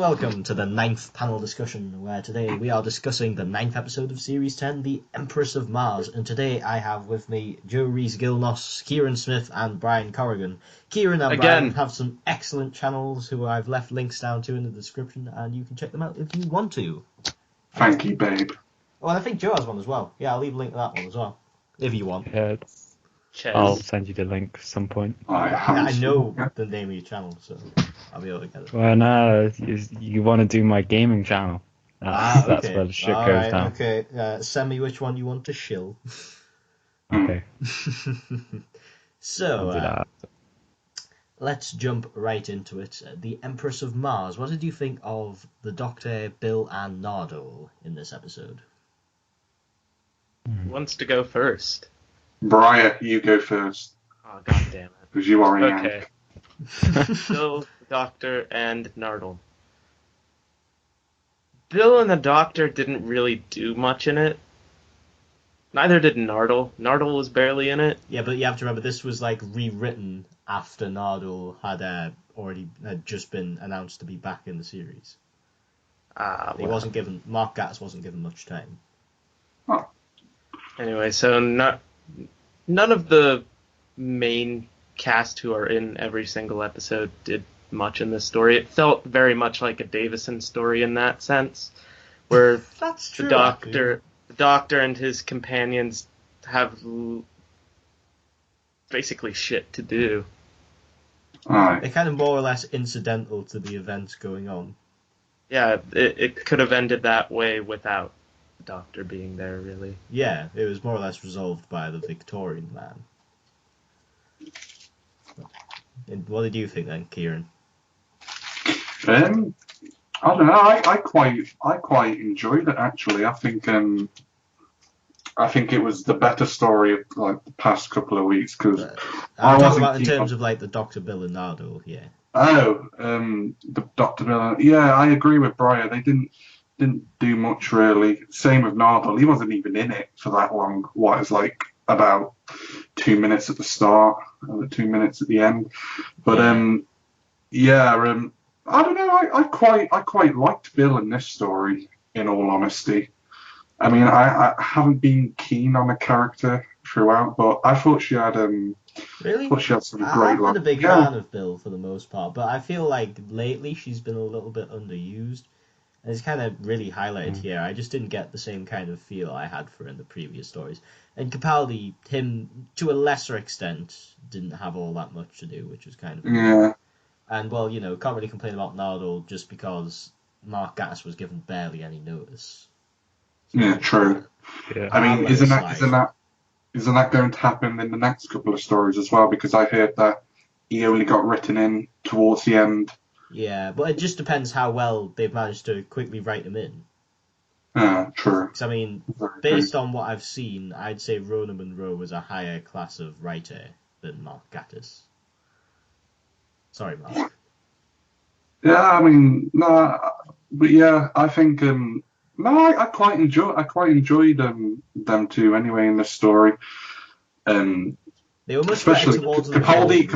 welcome to the 9th panel discussion, where today we are discussing the 9th episode of Series 10, The Empress of Mars. And today I have with me Joe Rees-Gilnos, Kieran Smith, and Brian Corrigan. Kieran and Brian have some excellent channels who I've left links down to in the description, and you can check them out if you want to. Thank you, babe. Well, I think Joe has one as well. Yeah, I'll leave a link to that one as well, if you want. Yeah, I'll send you the link at some point. I know the name of your channel, so I'll be able to get it. Well, no, you want to do my gaming channel. That's where the shit goes down. Okay, send me which one you want to shill. Okay. So, let's jump right into it. The Empress of Mars. What did you think of the Doctor, Bill, and Nardole in this episode? Who wants to go first? Brian, you go first. Oh, god damn it. Because you are in. Okay. Bill, the Doctor, and Nardole. Bill and the Doctor didn't really do much in it. Neither did Nardole. Nardole was barely in it. Yeah, but you have to remember this was like rewritten after Nardole had just been announced to be back in the series. He wasn't given. Mark Gatiss wasn't given much time. Oh. Anyway, so none of the main cast who are in every single episode did much in this story. It felt very much like a Davison story in that sense, where That's true, the Doctor and his companions have basically shit to do. They're kind of more or less incidental to the events going on. Yeah, it could have ended that way without the Doctor being there, really. Yeah, it was more or less resolved by the Victorian man. And what did you think then, Kieran? I don't know. I quite enjoyed it actually. I think it was the better story of like the past couple of weeks because I'm talking about in terms of like the Dr. Bill and Nardole, yeah. Oh, the Dr. Bill. Yeah, I agree with Brian. They didn't do much really. Same with Nardole. He wasn't even in it for that long. What is like about 2 minutes at the start and 2 minutes at the end. But I don't know. I quite liked Bill in this story. In all honesty, I mean, I haven't been keen on the character throughout, but I thought she had Really? I thought she had some great. I've been a big fan of Bill for the most part, but I feel like lately she's been a little bit underused. And it's kind of really highlighted here. I just didn't get the same kind of feel I had for her in the previous stories. And Capaldi, him, to a lesser extent, didn't have all that much to do, which was kind of... Yeah. And, well, can't really complain about Nardole just because Mark Gatiss was given barely any notice. So, yeah, true. Yeah. I mean, isn't that going to happen in the next couple of stories as well? Because I heard that he only got written in towards the end. Yeah, but it just depends how well they've managed to quickly write him in. True. Because, I mean, based on what I've seen, I'd say Rona Munro was a higher class of writer than Mark Gatiss. Sorry, Mark. Yeah, I mean, no, but yeah, I think I quite enjoyed them two anyway in this story. They were much especially better towards Capaldi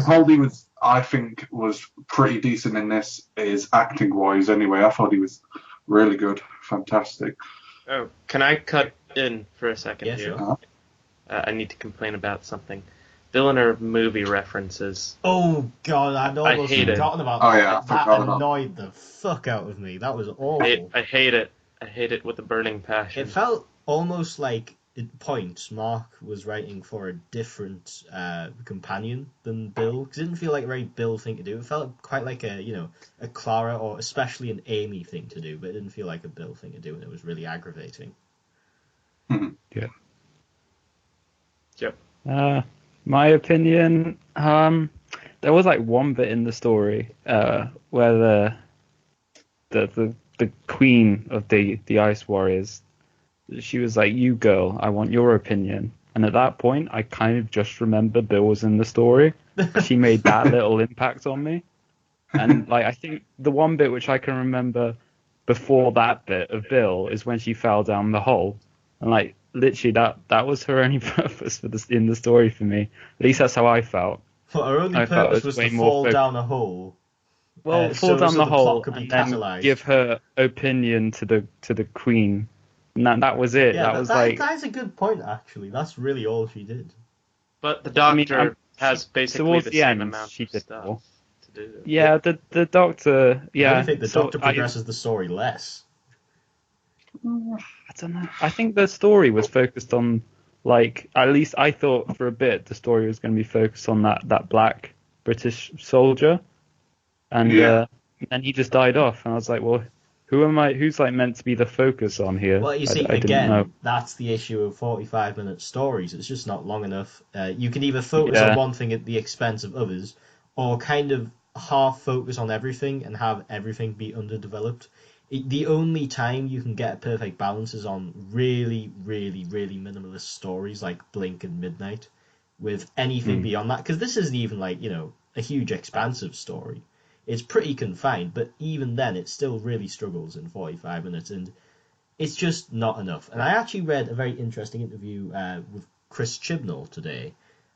was pretty decent in this, is acting wise anyway. I thought he was really good, fantastic. Oh, can I cut in for a second here? Sure. I need to complain about something. Bill and her movie references. Oh god, I'd almost forgotten about that. Oh yeah, that annoyed the fuck out of me. That was awful. I hate it. I hate it with a burning passion. It felt almost like at points Mark was writing for a different companion than Bill, because it didn't feel like a very Bill thing to do. It felt quite like a Clara or especially an Amy thing to do, but it didn't feel like a Bill thing to do, and it was really aggravating. Yeah. Yep. My opinion, there was like one bit in the story where the queen of the Ice Warriors, she was like, "You girl, I want your opinion." And at that point, I kind of just remember Bill was in the story. She made that little impact on me. And like, I think the one bit which I can remember before that bit of Bill is when she fell down the hole. And like, literally that was her only purpose in the story for me. At least that's how I felt. But her only purpose was to fall down a hole. Well, fall down so the the plot hole could be and then catalyzed. give her opinion to the queen. And that was it. Yeah, that was like. that is a good point, actually. That's really all she did. But the Doctor has basically towards the the same end, amount she of did stuff more. to do. Yeah, the Doctor. Yeah, I only think the so Doctor progresses the story less. I don't know. I think the story was focused on, like, at least I thought for a bit the story was going to be focused on that black British soldier, and then he just died off, and I was like, well, who am I? Who's like meant to be the focus on here? Well, you see, I didn't know. that's the issue of 45-minute stories. It's just not long enough. You can either focus Yeah. on one thing at the expense of others, or kind of half focus on everything and have everything be underdeveloped. The only time you can get a perfect balance is on really, really, really minimalist stories like Blink and Midnight. With anything beyond that, because this isn't even like, a huge expansive story. It's pretty confined, but even then it still really struggles in 45 minutes, and it's just not enough. And I actually read a very interesting interview with Chris Chibnall today,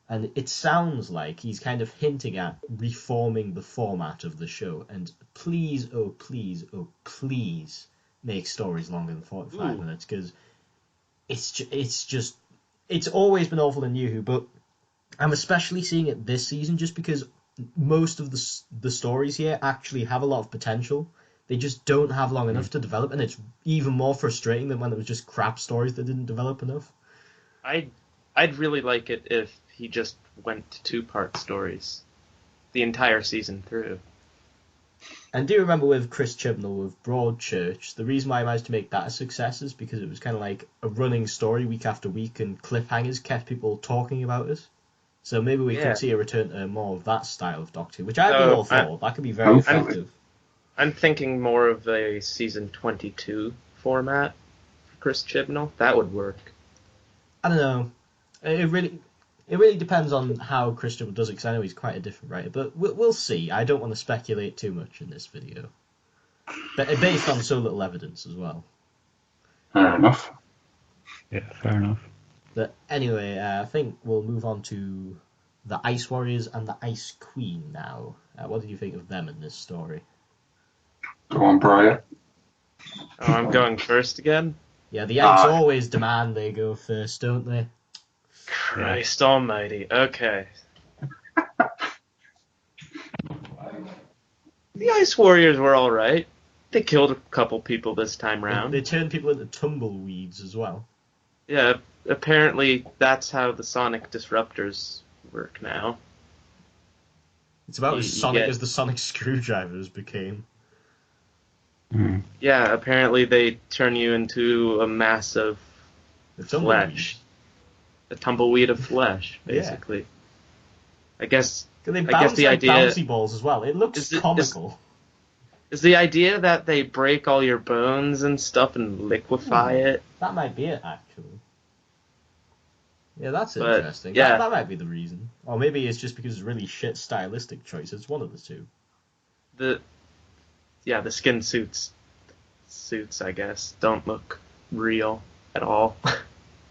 and it sounds like he's kind of hinting at reforming the format of the show. And please, oh please, oh please, make stories longer than 45 minutes, because it's always been awful in New Who, but I'm especially seeing it this season just because most of the stories here actually have a lot of potential. They just don't have long enough to develop, and it's even more frustrating than when it was just crap stories that didn't develop enough. I'd really like it if he just went to 2-part stories the entire season through. And do you remember with Chris Chibnall with Broadchurch, the reason why I managed to make that a success is because it was kind of like a running story week after week, and cliffhangers kept people talking about it. So maybe we could see a return to more of that style of Doctor Who, which I'd be all for. That could be very effective. I'm thinking more of a season 22 format for Chris Chibnall. That would work. I don't know. It really depends on how Chris Chibnall does it, because I know he's quite a different writer. But we'll see. I don't want to speculate too much in this video. But based on so little evidence as well. Fair enough. Yeah, fair enough. But anyway, I think we'll move on to the Ice Warriors and the Ice Queen now. What did you think of them in this story? Go on, Brian. Oh, I'm going first again? Yeah, the Yanks always demand they go first, don't they? Christ almighty. Okay. The Ice Warriors were alright. They killed a couple people this time round. They turned people into tumbleweeds as well. Yeah, apparently that's how the sonic disruptors work now. It's about as sonic as the sonic screwdrivers became. Yeah, apparently they turn you into a mass of flesh. A tumbleweed of flesh, basically. Yeah. I guess the idea, bouncy balls as well. It looks comical. Is the idea that they break all your bones and stuff and liquefy it? That might be it, actually. Yeah, that's interesting. Yeah. That might be the reason. Or maybe it's just because it's really shit stylistic choice. It's one of the two. The skin suits, I guess, don't look real at all.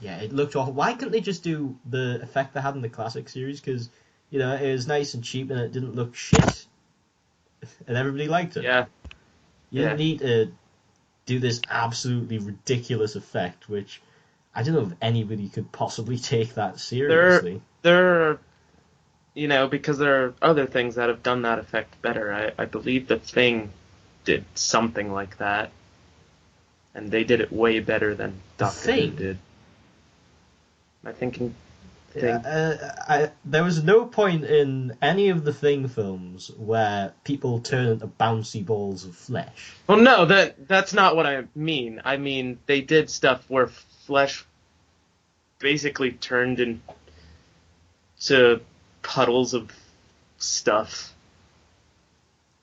Yeah, it looked awful. Why couldn't they just do the effect they had in the classic series? Because, it was nice and cheap and it didn't look shit. And everybody liked it. Yeah. You didn't need to do this absolutely ridiculous effect, which I don't know if anybody could possibly take that seriously. There are, because there are other things that have done that effect better. I believe The Thing did something like that. And they did it way better than Doctor Who did. Am I thinking? There was no point in any of the Thing films where people turn into bouncy balls of flesh. Well, no, that's not what I mean. I mean, they did stuff where flesh basically turned into puddles of stuff.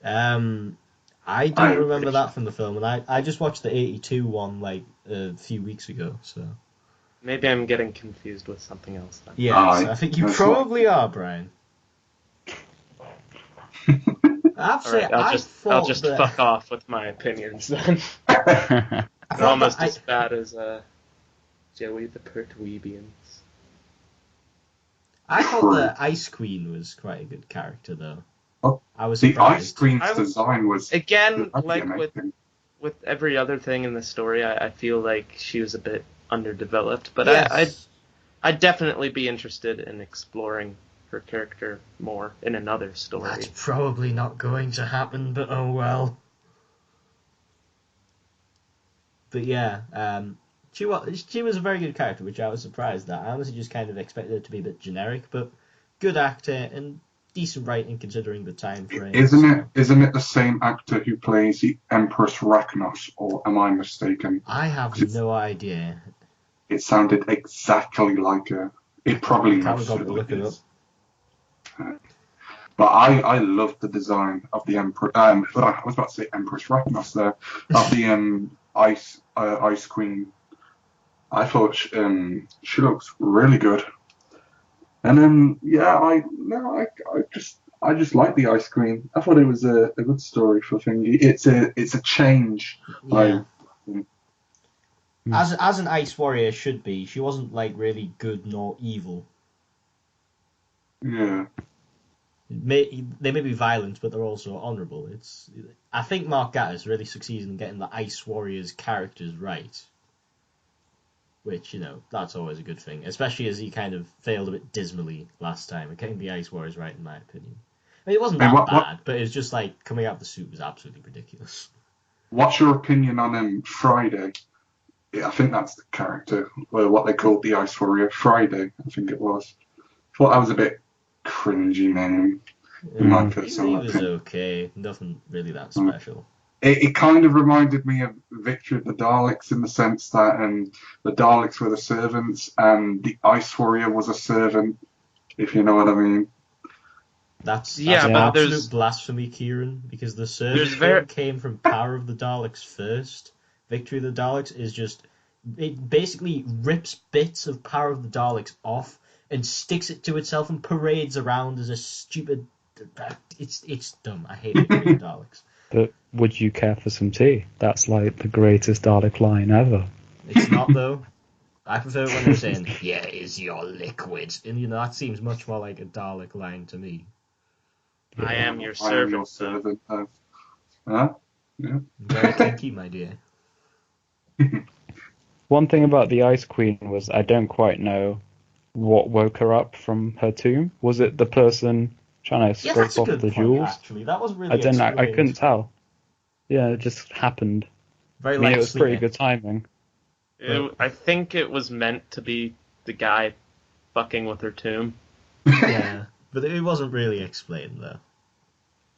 I don't remember that from the film, and I just watched the 82 one like a few weeks ago, so... Maybe I'm getting confused with something else then. Yes, I think you probably are, Brian. I'll just fuck off with my opinions then. They're almost as bad as Joey the Pertweebians. I thought the Ice Queen was quite a good character, though. I was The Ice surprised. Queen's I was- design was Again, that'd be like amazing. with every other thing in the story, I feel like she was a bit underdeveloped. But Yes. I'd definitely be interested in exploring her character more in another story. That's probably not going to happen, but oh well. But yeah, she was a very good character, which I was surprised at. I honestly just kind of expected it to be a bit generic, but good actor and decent writing considering the time frame. Isn't it the same actor who plays the Empress Ragnos, or am I mistaken? I have no idea. It sounded exactly like her. It probably Can't most bother to look it up. is. But I loved the design of the Empress. I was about to say Empress Ragnos there, of the Ice Queen. I thought she looks really good. And then I just like the Ice Queen. I thought it was a good story for Thingy. It's a change. Yeah. Like, As an ice warrior should be, she wasn't like really good nor evil. yeah. They may be violent, but they're also honourable. I think Mark Gatiss really succeeded in getting the Ice Warriors characters right, which that's always a good thing, especially as he kind of failed a bit dismally last time at getting the Ice Warriors right, in my opinion. I mean, it wasn't that bad, but it was just like coming out of the suit was absolutely ridiculous. What's your opinion on Friday? Yeah, I think that's the character, or what they called the Ice Warrior. Friday, I think it was. Thought that was a bit cringy name, in my personal He was opinion. okay, nothing really that special. It kind of reminded me of Victory of the Daleks in the sense that the Daleks were the servants and the Ice Warrior was a servant, if you know what I mean. That's but absolute there's blasphemy, Kieran, because the servant came from Power of the Daleks first. Victory of the Daleks is it basically rips bits of Power of the Daleks off and sticks it to itself and parades around as a stupid... It's dumb. I hate Victory of the Daleks. But would you care for some tea? That's like the greatest Dalek line ever. It's not, though. I prefer when they're saying, "Here is your liquid." And, that seems much more like a Dalek line to me. I am your I am your servant. servant. Yeah. Very kinky, my dear. One thing about the Ice Queen was I don't quite know what woke her up from her tomb. Was it the person trying to scrape off the jewels? Actually, that wasn't really I couldn't tell. Yeah, it just happened. Very it was pretty good timing. I think it was meant to be the guy fucking with her tomb. Yeah, but it wasn't really explained, though.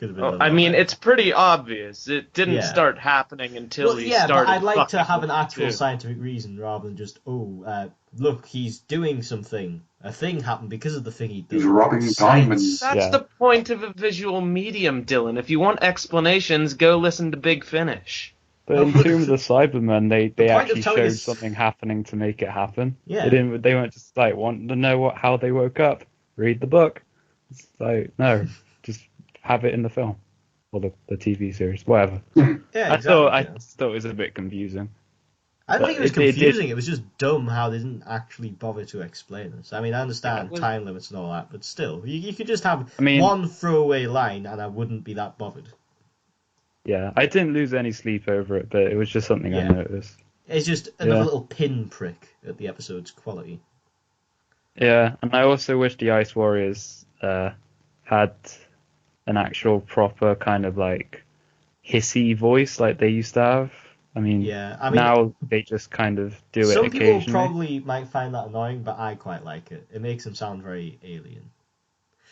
It's pretty obvious. It didn't start happening until he started. But I'd like to have with an actual the scientific reason rather than just, look, he's doing something. A thing happened because of the thing he does. He's robbing diamonds. That's the point of a visual medium, Dylan. If you want explanations, go listen to Big Finish. But in Tomb of the Cybermen, they actually showed something happening to make it happen. Yeah. They weren't just like wanting to know how they woke up. Read the book. It's like, no, just have it in the film or the TV series, whatever. Yeah, exactly. I thought it was a bit confusing. I don't think it was confusing. It was just dumb how they didn't actually bother to explain this. I mean, I understand time limits and all that, but still, you could just have one throwaway line, and I wouldn't be that bothered. Yeah, I didn't lose any sleep over it, but it was just something I noticed. It's just another little pinprick at the episode's quality. Yeah, and I also wish the Ice Warriors had an actual proper kind of like hissy voice like they used to have. I mean, now they just kind of do it occasionally. Some people probably might find that annoying, but I quite like it. It makes them sound very alien.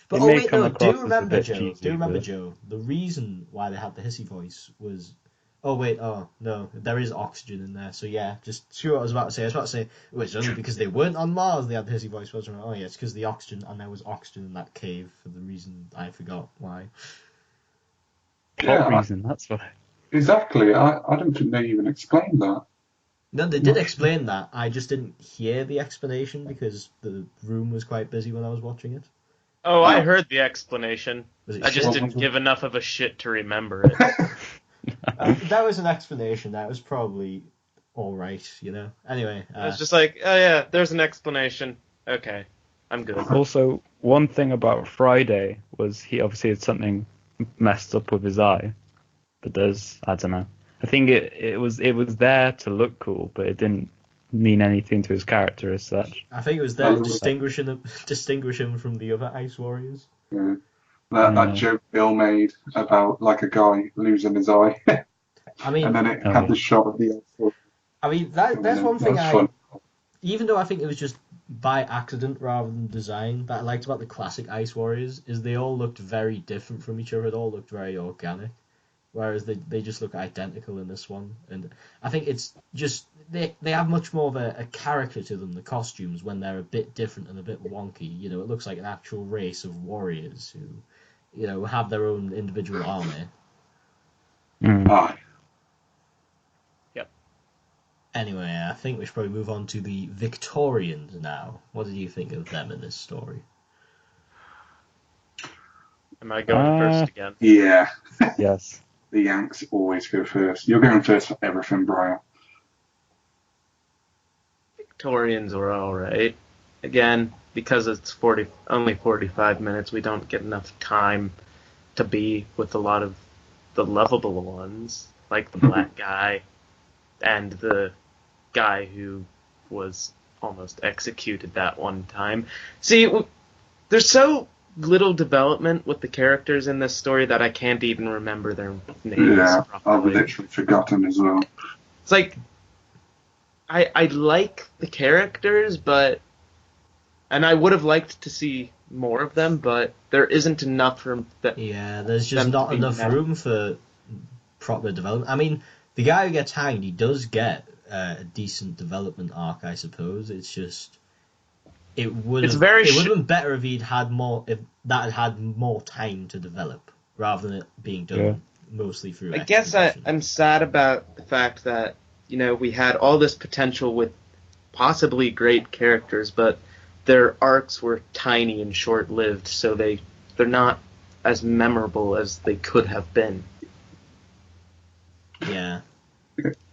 But do you remember, Joe? The reason why they had the hissy voice was... no, there is oxygen in there. So yeah, just see what I was about to say. It's only because they weren't on Mars they had the hissy voice. Oh yeah, it's because of the oxygen, and there was oxygen in that cave for the reason I forgot why. What reason? That's why. Exactly. I don't think they even explained that. No, they did explain that. I just didn't hear the explanation because the room was quite busy when I was watching it. Oh, I heard the explanation. I just didn't give enough of a shit to remember it. That was an explanation. That was probably all right, Anyway, I was just like, oh yeah, there's an explanation. Okay, I'm good. Also, one thing about Friday was he obviously had something messed up with his eye. But I don't know. I think it was there to look cool, but it didn't mean anything to his character as such. I think it was there to distinguish him from the other Ice Warriors. Yeah. That joke Bill made about like a guy losing his eye, I mean, and then it had the shot of the eye. I mean that's one thing fun. even though I think it was just by accident rather than design, that I liked about the classic Ice Warriors is they all looked very different from each other. It all looked very organic. Whereas they just look identical in this one. And I think it's just, they have much more of a character to them, the costumes, when they're a bit different and a bit wonky. You know, it looks like an actual race of warriors who, you know, have their own individual army. Yep. Anyway, I think we should probably move on to the Victorians now. What did you think of them in this story? Am I going first again? Yeah. Yes. The Yanks always go first. You're going first for everything, Brian. Victorians were alright. Again, because it's only 45 minutes, we don't get enough time to be with a lot of the lovable ones, like the black guy and the guy who was almost executed that one time. See, there's so little development with the characters in this story that I can't even remember their names. Yeah, properly. I've literally forgotten as well. It's like I like the characters, and I would have liked to see more of them, but there isn't enough room. There's just not enough room for proper development. I mean, the guy who gets hanged, he does get a decent development arc, I suppose. It's just it would have been better if he'd had more. If that had more time to develop, rather than it being done mostly through. I guess I'm sad about the fact that, you know, we had all this potential with possibly great characters, but their arcs were tiny and short-lived, so they're not as memorable as they could have been. Yeah,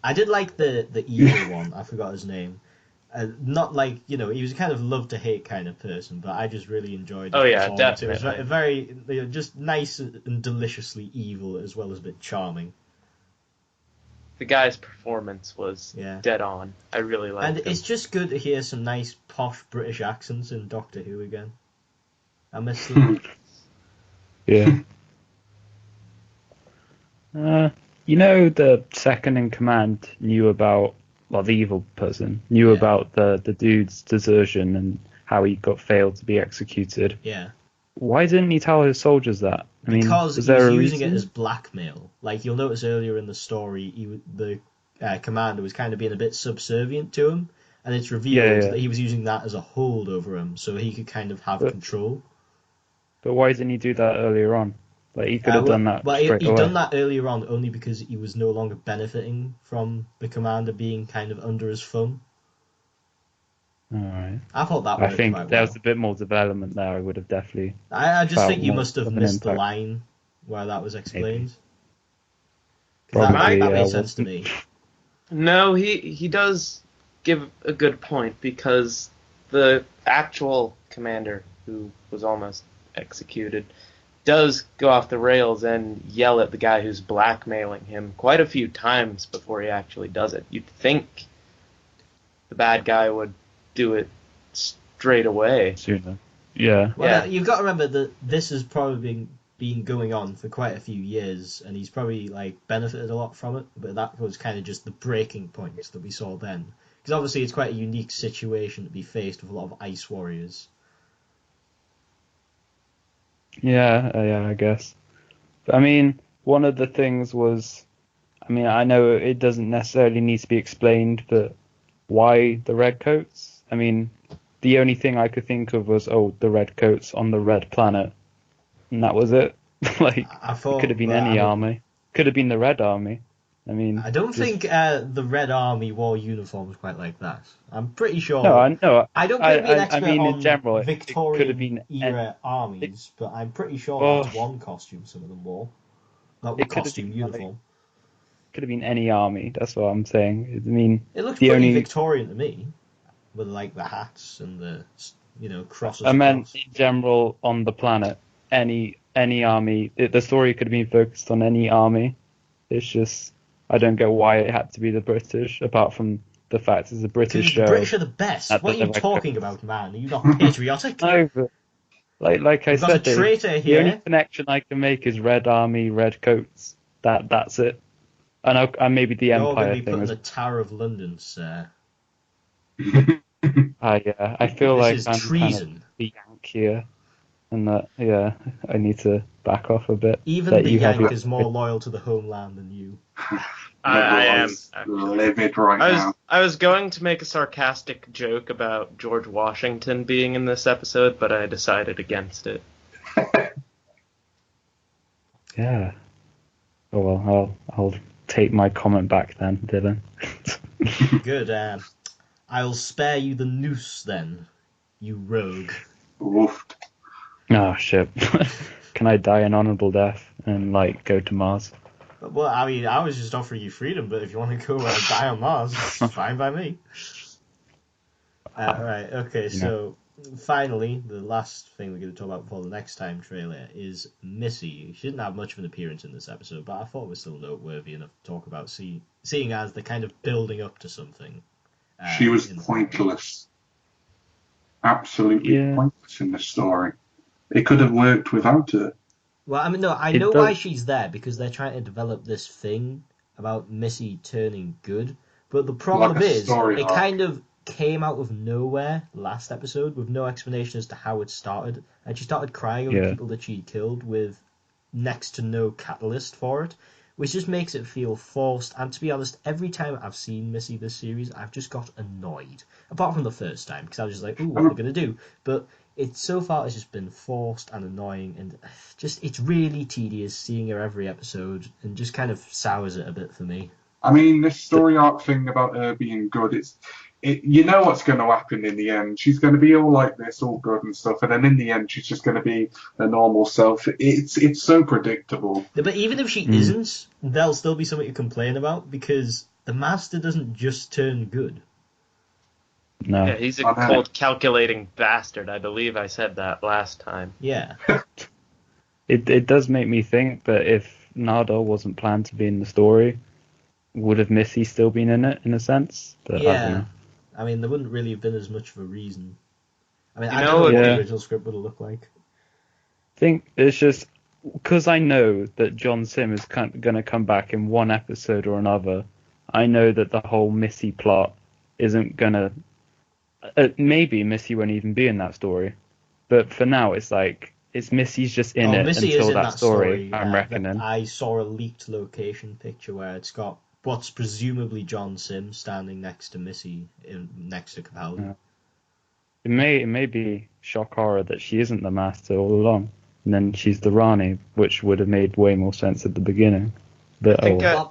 I did like the evil one. I forgot his name. Not like, you know, he was a kind of love to hate kind of person, but I just really enjoyed his performance. Definitely. It was very, you know, just nice and deliciously evil as well as a bit charming. The guy's performance was dead on. I really liked him. And it's just good to hear some nice posh British accents in Doctor Who again. I miss them. Yeah. You know, the second in command knew about, well, the evil person knew about the dude's desertion and how he got failed to be executed. Yeah. Why didn't he tell his soldiers that? Because he was using it as blackmail. Like, you'll notice earlier in the story, the commander was kind of being a bit subservient to him, and it's revealed that he was using that as a hold over him, so he could kind of have control. But why didn't he do that earlier on? Like, he could have done that straight away. He'd done that earlier on only because he was no longer benefiting from the commander being kind of under his thumb. Alright. I thought that worked quite well. There was a bit more development there. I would have definitely. I just think you must have missed the line where that was explained. That made sense to me. No, he does give a good point, because the actual commander who was almost executed does go off the rails and yell at the guy who's blackmailing him quite a few times before he actually does it. You'd think the bad guy would do it straight away. Sooner. Yeah. Well, you've got to remember that this has probably been going on for quite a few years, and he's probably like benefited a lot from it, but that was kind of just the breaking points that we saw then. Because obviously it's quite a unique situation to be faced with a lot of ice warriors. Yeah, I guess. But, I mean, one of the things was, I mean, I know it doesn't necessarily need to be explained, but why the redcoats? I mean, the only thing I could think of was, the redcoats on the red planet, and that was it. Like, it could have been any army. Could have been the Red Army. I mean, I don't think the Red Army wore uniforms quite like that. I'm pretty sure. No, I know. I don't think an expert in general, Victorian could have been era armies, but I'm pretty sure that's one costume some of them wore. Not the costume, uniform. Could have been any army. That's what I'm saying. I mean, it looks pretty Victorian to me, with like the hats and the crosses. I meant in general on the planet, any any army. The story could have been focused on any army. It's just I don't get why it had to be the British, apart from the fact it's a British Because show. the British are the best. at What the are you talking director. about, man? Are you not patriotic? No, but like I We've got a said, traitor the only here. connection I can make is Red Army, red coats. That's it. And maybe the You're going Empire to be put thing in as the Tower of London, sir. I feel This like is I'm kind of treason. the Yank here, and that I need to back off a bit. Even That the you have Yank your is more loyal to the homeland than you. I am. Everyone's livid right now. I was going to make a sarcastic joke about George Washington being in this episode, but I decided against it. Yeah. Oh well, I'll take my comment back then, Dylan. Good. I'll spare you the noose then, you rogue. Oof. Oh shit. Can I die an honorable death and like go to Mars? Well, I mean, I was just offering you freedom, but if you want to go die on Mars, it's fine by me. Right, okay, so finally, the last thing we're going to talk about before the next time trailer is Missy. She didn't have much of an appearance in this episode, but I thought it was still noteworthy enough to talk about, seeing as they're kind of building up to something. She was pointless. Absolutely pointless in the story. It could have worked without her. Well, I mean, no, I know why she's there, because they're trying to develop this thing about Missy turning good, but the problem is, it kind of came out of nowhere last episode with no explanation as to how it started, and she started crying over people that she killed with next to no catalyst for it, which just makes it feel forced. And to be honest, every time I've seen Missy this series, I've just got annoyed. Apart from the first time, because I was just like, ooh, what are they going to do? But so far it's just been forced and annoying, and just it's really tedious seeing her every episode, and just kind of sours it a bit for me. I mean, this story arc thing about her being good, you know what's going to happen in the end. She's going to be all like this, all good and stuff, and then in the end, she's just going to be a normal self. It's so predictable. But even if she isn't, there'll still be something to complain about, because the Master doesn't just turn good. No. Yeah, he's a cold, calculating bastard. I believe I said that last time. Yeah. It does make me think that if Nada wasn't planned to be in the story, would have Missy still been in it, in a sense? But yeah. I mean, there wouldn't really have been as much of a reason. I mean, I don't know what the original script would have looked like. I think it's just because I know that John Sim is going to come back in one episode or another. I know that the whole Missy plot isn't going to... maybe Missy won't even be in that story. But for now, it's like... Missy's just in it Missy until is in that story, I'm reckoning. I saw a leaked location picture where it's got what's presumably John Sim standing next to Missy, next to Capaldi. Yeah. It may be shock horror that she isn't the Master all along, and then she's the Rani, which would have made way more sense at the beginning. But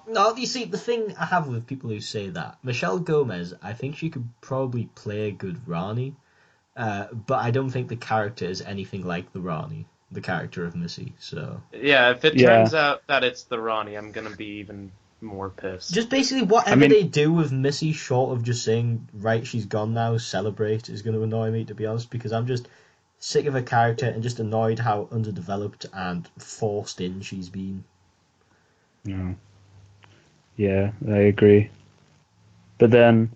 no, you see, the thing I have with people who say that, Michelle Gomez, I think she could probably play a good Rani, but I don't think the character is anything like the Rani, the character of Missy. So yeah, if it turns out that it's the Rani, I'm gonna be even more pissed. Just basically whatever they do with Missy, short of just saying, right, she's gone now, celebrate, is going to annoy me, to be honest, because I'm just sick of her character and just annoyed how underdeveloped and forced in she's been. Yeah, I agree. But then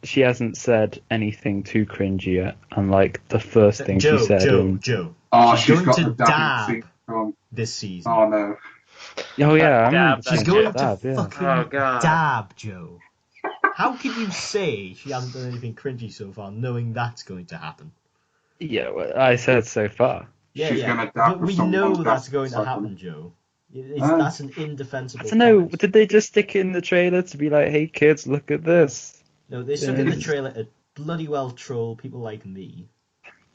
she hasn't said anything too cringy yet, unlike the first thing she said. Joe. Oh, she's going to dab this season. Oh, no. Oh, yeah. She's going to fucking dab, Joe. How can you say she hasn't done anything cringy so far, knowing that's going to happen? Yeah, well, I said so far. Yeah. But we know that's going to happen, Joe. That's an indefensible. I don't know. Did they just stick it in the trailer to be like, "Hey kids, look at this"? No, they stuck it in the trailer to bloody well troll people like me.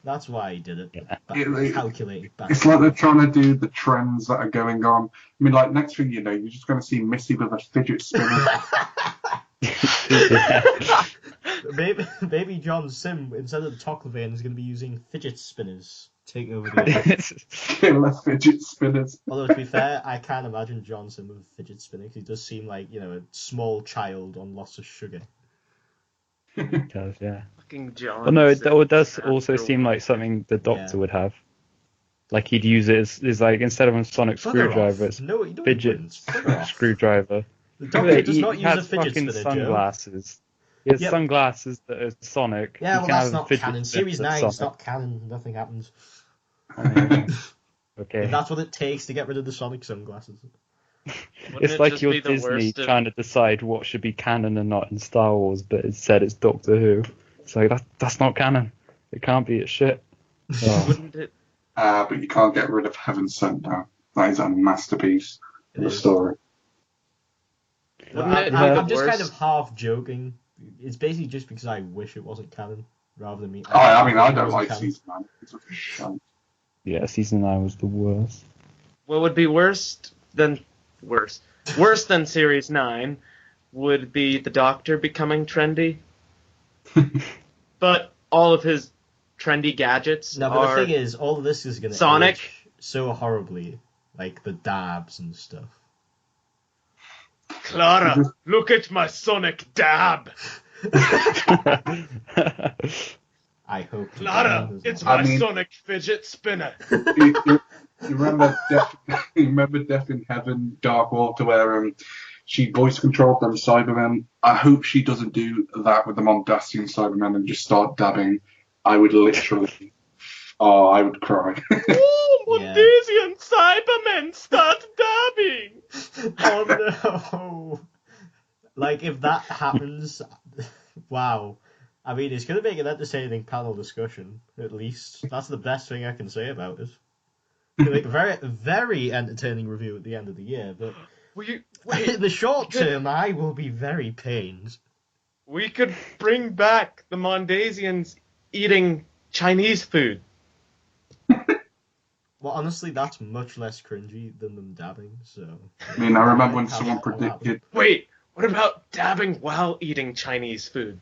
That's why he did it. Yeah. Calculating. It's like they're trying to do the trends that are going on. I mean, like, next thing you know, you're just going to see Missy with a fidget spinner. Baby John Sim, instead of the Toclevane, is going to be using fidget spinners. Take over the Killer fidget spinners. Although, to be fair, I can't imagine John Sim with fidget spinner, because he does seem like, a small child on lots of sugar. It does, yeah. Fucking John. Well, no, it does also seem like something the Doctor would have. Like he'd use it as like instead of a sonic Bugger screwdriver, off. it's No, you don't fidget Bugger off. screwdriver. The Doctor does not He use a has fidget fucking spinner, Joe. sunglasses. He has Yep. sunglasses that are sonic. Yeah, He well, can that's have a not fidget canon. spinner Series that's 9 is sonic. not canon. Nothing happens. Okay. If that's what it takes to get rid of the sonic sunglasses. Wouldn't It's it like just you're be the Disney worst of- trying to decide what should be canon and not in Star Wars, but instead it's Doctor Who. So that's not canon. It can't be. It's shit. Oh. Wouldn't it? But you can't get rid of Heaven Sent now. That is a masterpiece of the story. Wouldn't it be I'm the just kind worst? of half joking. It's basically just because I wish it wasn't canon, rather than me. I mean, I wish it don't wasn't like canon. Season 9. It's a shite. Yeah, season 9 was the worst. What would be worse than Series 9 would be the Doctor becoming trendy. But all of his trendy gadgets No, but are the thing is, all of this is going to Sonic. age so horribly, like the dabs and stuff. Clara, look at my Sonic dab. I hope. Clara, it's I my mean- Sonic fidget spinner. You remember Death in Heaven, Dark Water, where she voice controlled them Cybermen? I hope she doesn't do that with the Mondasian Cybermen and just start dabbing. I would literally... I would cry. Oh, Yeah. Mondasian Cybermen start dabbing. Oh no! Like if that happens, wow. I mean, it's going to make an entertaining panel discussion. At least that's the best thing I can say about it. It'll make a very, very entertaining review at the end of the year. But Wait, in the short term, I will be very pained. we could bring back the Mondasians eating Chinese food. Well, honestly, that's much less cringy than them dabbing. So. I mean, I remember when How someone that- how that would- predicted... Wait, what about dabbing while eating Chinese food?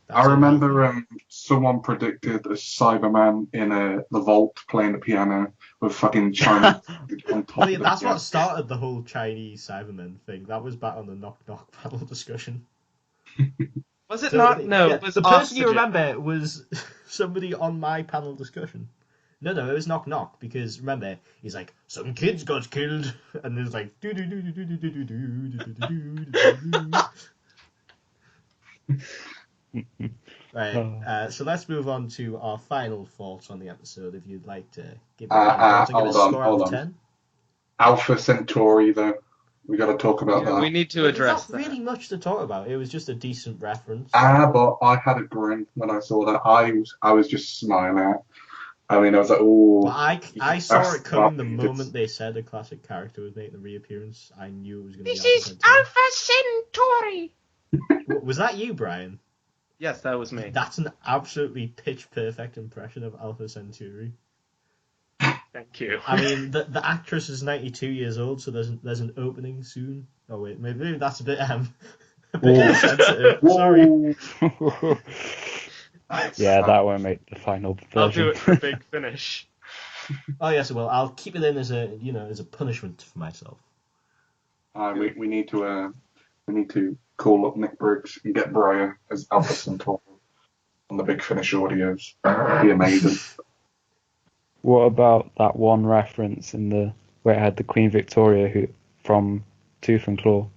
that's I a- remember someone predicted a Cyberman in the vault playing the piano with fucking China on top I mean, of that's the what started the whole Chinese Cybermen thing. That was back on the Knock Knock panel discussion. Was it So, not? No, yeah, it was the person oxygen. you remember was somebody on my panel discussion. No, it was Knock Knock, because remember, he's like, some kids got killed, and there's like, do do do do do do do do do do do. Right, so let's move on to our final thoughts on the episode. If you'd like to give it a hold score out on. of 10. Alpha Centauri, though. We got to talk about Yeah, that. we need to There's address not that. really much to talk about. It was just a decent reference. But I had a grin when I saw that. I was just smiling. I mean, I was like, oh. But I saw that's it coming the fine. moment they said a classic character was making a reappearance. I knew it was going to be This is Alpha Centauri. Was that you, Brian? Yes, that was me. That's an absolutely pitch perfect impression of Alpha Centauri. Thank you. I mean, the actress is 92 years old, so there's an opening soon. Oh wait, maybe that's a bit a bit Whoa. insensitive. Sorry. Whoa. Yeah, that won't make the final version. I'll do it for big finish. Oh yes, well I'll keep it in as a punishment for myself. We need to call up Nick Briggs and get Brian as Alpha Centauri on the Big Finish audios. It'd be amazing. What about that one reference where it had the Queen Victoria from Tooth and Claw?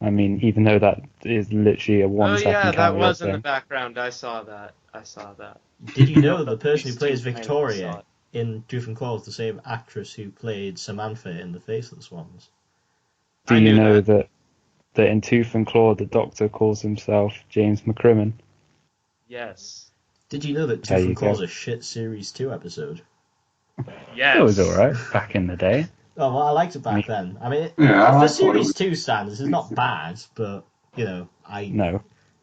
I mean, even though that is literally a 1 Oh second yeah, that cameo was in the thing. background. I saw that. Did you know the person who These plays two fans saw Victoria it. in Tooth and Claw is the same actress who played Samantha in The Faceless Ones? Do I you knew know that in Tooth and Claw the Doctor calls himself James McCrimmon? Yes. Did you know that There Tooth you and Claw's go. a shit Series 2 episode? Yes. It was alright back in the day. Oh, well, I liked it back then. I mean, Yeah, I for thought it Series was- 2 standards, it's not bad, but, I No.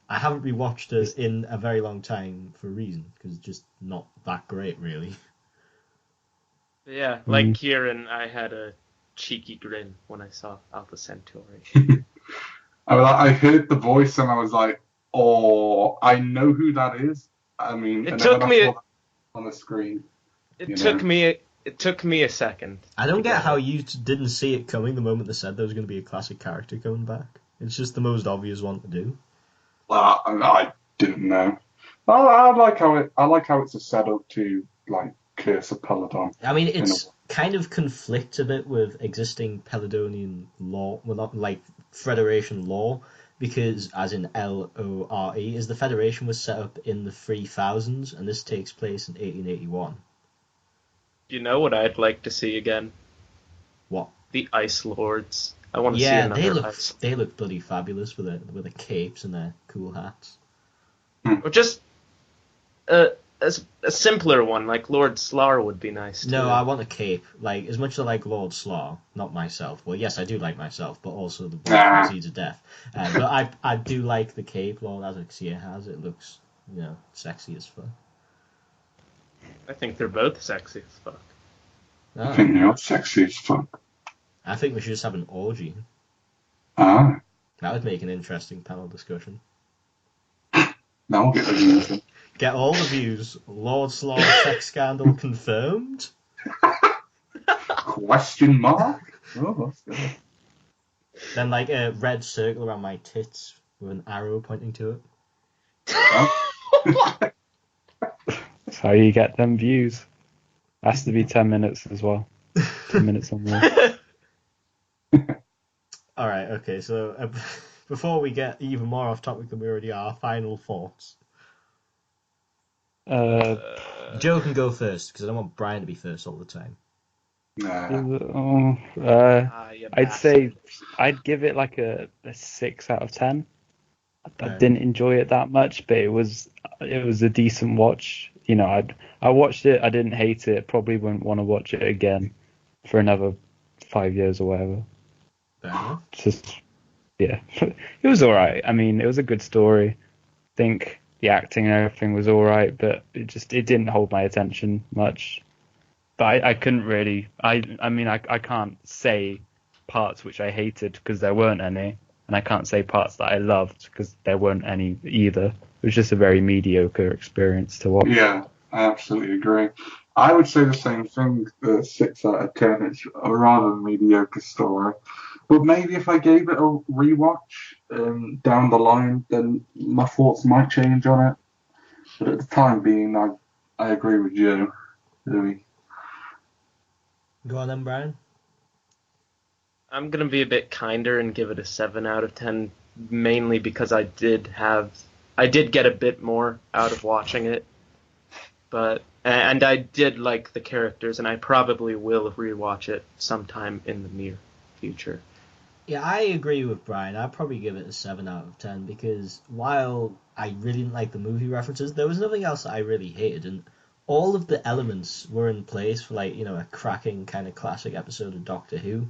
haven't rewatched it in a very long time for a reason, because it's just not that great, really. But yeah, like Kieran, I had a cheeky grin when I saw Alpha Centauri. I heard the voice and I was like, oh, I know who that is. I mean, It and took then when I me- saw that on the screen. It You took know. me. It took me a second. I don't to get get how it. you didn't see it coming the moment they said there was going to be a classic character coming back. It's just the most obvious one to do. Well, I didn't know. I like how it's a setup to like Curse of Peladon. I mean, it's kind of conflicts a bit with existing Peladonian law, well, not like Federation law, because as in LORE, is the Federation was set up in the 3000s, and this takes place in 1881. You know what I'd like to see again? What? The Ice Lords. I want to see another Ice. They look bloody fabulous with their capes and their cool hats. Or just a simpler one, like Lord Slar would be nice too. No, I want a cape. Like, as much as I like Lord Slaw, not myself. Well, yes, I do like myself, but also the boy from Seeds of Death. But I do like the cape Lord Azaxia has. It looks, sexy as fuck. I think they're both sexy as fuck. I think they're sexy as fuck. I think we should just have an orgy. Ah. That would make an interesting panel discussion. Now we'll get the views in. Get all the views. Lord Slaw sex scandal confirmed? Question mark? Oh, that's good. Then like a red circle around my tits with an arrow pointing to it. That's how you get them views. Has to be 10 minutes as well. 10 minutes or more. Alright, okay, so before we get even more off topic than we already are, final thoughts. Joe can go first, because I don't want Brian to be first all the time. Nah. I'd say I'd give it like a 6 out of 10. I didn't enjoy it that much, but it was a decent watch. I watched it. I didn't hate it. Probably wouldn't want to watch it again for another 5 years or whatever. Fair enough. It was all right. I mean, it was a good story. I think the acting and everything was all right, but it didn't hold my attention much. But I couldn't really. I can't say parts which I hated because there weren't any, and I can't say parts that I loved because there weren't any either. It was just a very mediocre experience to watch. Yeah, I absolutely agree. I would say the same thing. 6 out of 10. It's a rather mediocre story. But maybe if I gave it a rewatch down the line, then my thoughts might change on it. But at the time being, I agree with you. Really. Go on then, Brian. I'm going to be a bit kinder and give it a 7 out of 10, mainly because I did get a bit more out of watching it. And I did like the characters, and I probably will rewatch it sometime in the near future. Yeah, I agree with Brian. I'd probably give it a 7 out of 10 because while I really didn't like the movie references, there was nothing else that I really hated, and all of the elements were in place for a cracking kind of classic episode of Doctor Who.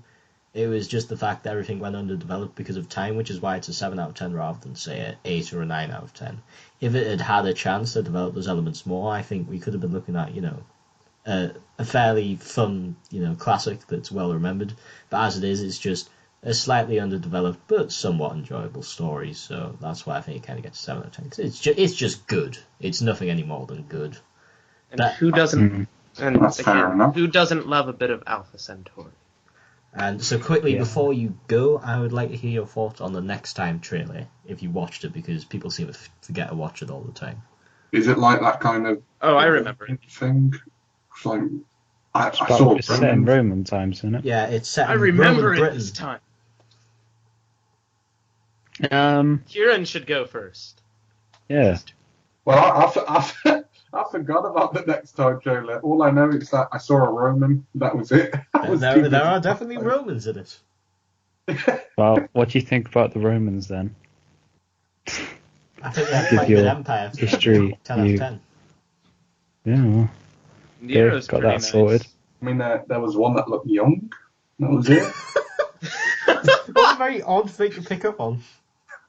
It was just the fact that everything went underdeveloped because of time, which is why it's a 7 out of 10 rather than, say, an 8 or a 9 out of 10. If it had a chance to develop those elements more, I think we could have been looking at, a fairly fun, classic that's well remembered. But as it is, it's just a slightly underdeveloped but somewhat enjoyable story. So that's why I think it kind of gets a 7 out of 10. 'Cause it's just good. It's nothing any more than good. And who doesn't? And That's fair enough. Who doesn't love a bit of Alpha Centauri? And so quickly, before you go, I would like to hear your thoughts on the Next Time trailer, if you watched it, because people seem to forget to watch it all the time. Is it like that kind of... Oh, I remember it. ...thing? It's like... I saw It's set in Roman times, isn't it? Yeah, it's set I in remember Roman it Britain. this time. Kieran should go first. Yeah. Well, I forgot about the Next Time trailer. All I know is that I saw a Roman. That was it. There are definitely Romans in it. Well, what do you think about the Romans then? I think they're Give quite your good empire. history 10 out of view. 10. Yeah. Well, Nero's got pretty that sorted. I mean, there was one that looked young. That was it. That's a very odd thing to pick up on.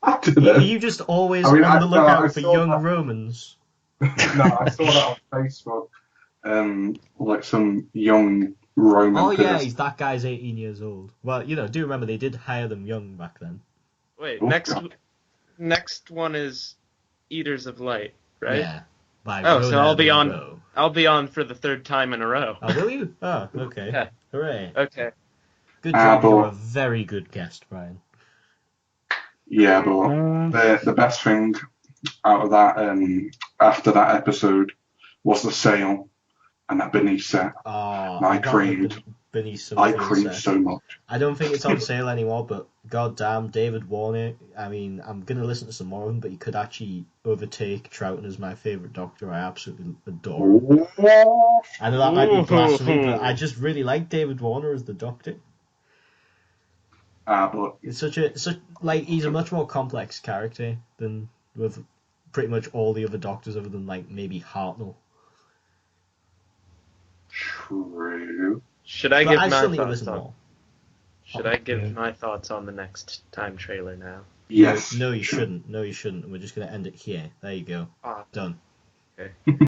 I don't know. Are you just always I mean, on the lookout for saw young that. Romans? No, I saw that on Facebook. Like some young Roman Oh yeah, person. that guy's 18 years old. Well, do remember they did hire them young back then. Wait, Oh, next one is Eaters of Light, right? Yeah. By Oh, so Rona I'll be on. Munro. I'll be on for the 3rd time in a row. Oh, will you? Oh, okay. Yeah. Hooray. Okay. Good job, but- you're a very good guest, Brian. Yeah, but the best thing out of that after that episode was the sale, and that beneath set. Oh, I I got creamed. the beneath some I field creamed set. so much. I don't think it's on sale anymore, but goddamn, David Warner. I mean, I'm gonna listen to some more of him, but he could actually overtake Troughton as my favourite Doctor. I absolutely adore him. I know that might be blasphemy, but I just really like David Warner as the Doctor. But It's he's a much more complex character than with pretty much all the other Doctors, other than like maybe Hartnell. true. Should I But give I my still need to thoughts listen on? more. Should I give Yeah. my thoughts on the next time trailer now? Yes. No, you shouldn't. No, you shouldn't. We're just gonna end it here. There you go. Ah, Done. okay.